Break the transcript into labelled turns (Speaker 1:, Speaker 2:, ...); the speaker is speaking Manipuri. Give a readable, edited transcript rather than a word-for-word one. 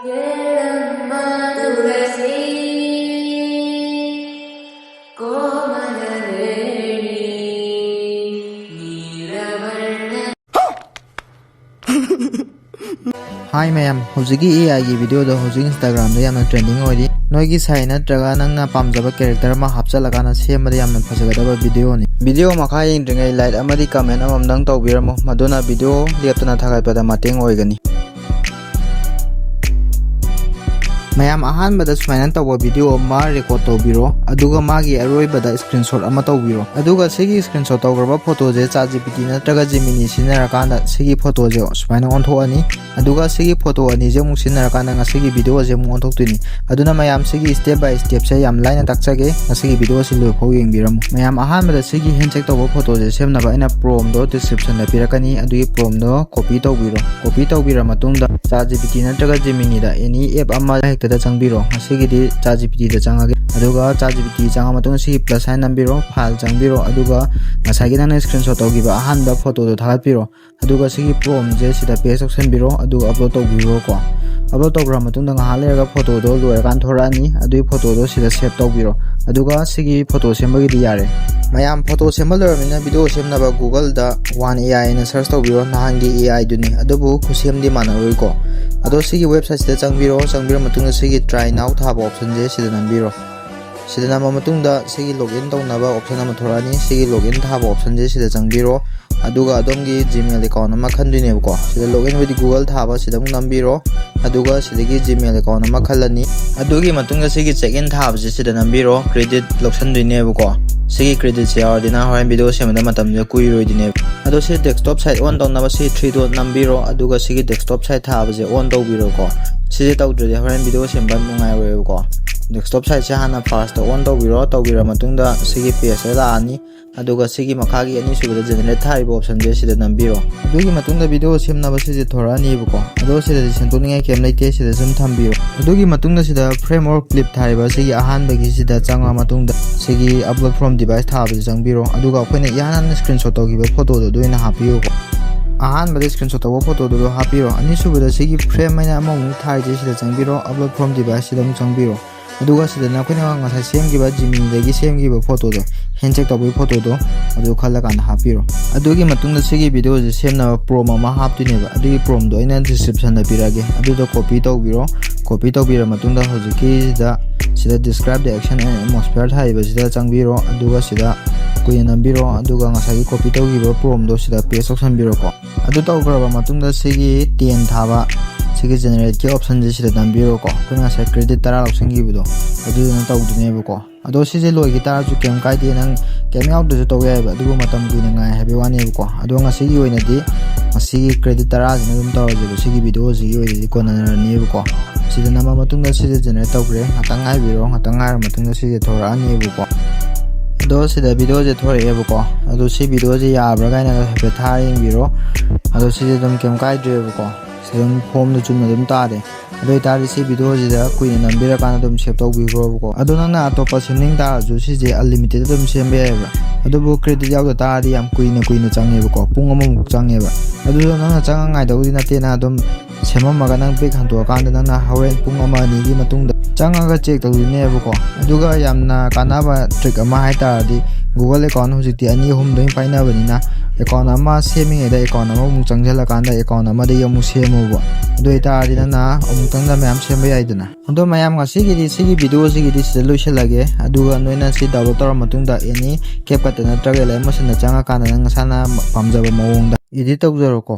Speaker 1: Hi ma'am, hojiki AI gi video do hojiki Instagram da yamna trending oi noigi sai na traga nangna pamjaba character ma hapchala na semada yamna phajagadaba video ni video makha yengdringai like amadi comment amamdang tawbiramo maduna video leptana thagaipada mateng oigani mayam ahanbada sumaina tawba video ma record tawbiro aduga magi aroibada screenshot ama tawbiro aduga sigi screenshot tawgraba photo je ChatGPT natraga Gemini sinarakanda sigi photo je sumaina onthoani aduga sigi photo ani je mung sinarakanda ngasigi video je mung onthoktini aduna mayam sigi step by step se yam line takchage ngasigi video silu phau yengbiramu mayam ahanbada sigi handshake tawba photo je semnaba ina prompt do description da pirakani adugi prompt do copy tawbira matungda ChatGPT natraga Gemini da any app ama da changbiro asigidi ChatGPT da changage aduga ChatGPT changa matong si plus sign nambiro file changbiro aduga ngasagi na screenshot tawgiba ahanba photo do thagatpiro aduga sigi prompt je sida paste option biro aduga upload tawbiro ko upload tawgra matungda ngahalega photo do loirakan thorani adui photo do sida save tawbiro aduga sigi photo sembagi yare mayam photo sembalormina video semnaba Google da one AI na search tawbiro nahangi AI duni adubu khusemdi manaroi ko ado sigi website sida changbiro matungda sigi try now thaba option je sida nambiro sida nama matungda sigi login tawnaba option ama thorani sigi login thaba option je sida changbiro aduga adomgi Gmail account ama khandine ko sida login with Google thaba sida mung nambiro aduga sidagi Gmail account ama khallani adugi matungda sigi check in thaba je sida nambiro credit loksandine ko sigi credit se ordina hoin video semada matam je kuiroi dine ado se desktop site on tawnaba si 3 dot nambiro aduga sigi desktop site thaba je on tawbiro ko sigi tawdrede hoin video semban nungai roi ko desktop site se hana first on tawbira matungda sigi page la ani aduga sigi makhagi ani subada generate thariba option je sida nambiro adugi matungda video semnaba sigi thorani buko ado sida sentoningai kem leite sida zum thambiro adugi matungda sida framework clip thariba sigi ahan bagi sida changa matungda sigi upload from device thaba jangbiro aduga khoina yana screenshot tawgiba photo do doina hapiyo ko ahan bade screenshot tawba photo do hapiro ani subada sigi frame maina among thai je sida jangbiro upload from device sida jangbiro aduga sida na khoina ngasai semgiba Gemini dagi semgiba photo do handshake tawbi photo do adu khalla kan hapiro adugi matungda sigi video je semna prom ama haptuneba adugi prom do ina description da pirage adu do copy tawbira matungda hojiki da sida describe the action and atmosphere thaiba sida changbiro aduga sida kuina nambiro aduga ngasagi copy tawgiba prom do sida paste option biro ko adu tawgraba matungda sigi 10 thaba sigi generate ke option je sida nambiro ko kuina sa credit tara option gibido adu na tawduneba ko ado sije loi gi tara ju kem kai de nang kem yaw de to ya ba adu matam kuina ngai habi wani ko ado ngasigi oina di ngasigi credit tara jina dum taw je sigi video sigi oina di kona ni ko sida nama matungda sije generate tawgre hatangai biro hatangai matungda sije thora ani ko ado sida video je thore ko ado si video je yabra gaina habi tharing biro ado sije dum kem kai de ko sidum form no chumna dum tare ado tare si video je da kuina nambira kana dum save tawbiro ko ado nangna atopa semning ta ju si je unlimited dum sembe ba ado bu credit yaw da tari yam kuina change ko pung amam change ba ado nangna changa ngai dawdi na te na dum semamaga nang big hanto kanda nangna hawen pung ama ni gi matungda changa ga check tawdine ba ko aduga yamna kanaba trick ama haita di Google account hojiti ani hum doi paina banina account ama seming eda account ama mung changjala kanda account ama de yamu semu ba doi ta dina na omtangda mayam semba yaidana ado mayam nga sigi video sigi solution lage aduga noina si download tor matungda any CapCut na travel ama sina changa kana nang sana pamjaba mawongda edit tawjaro ko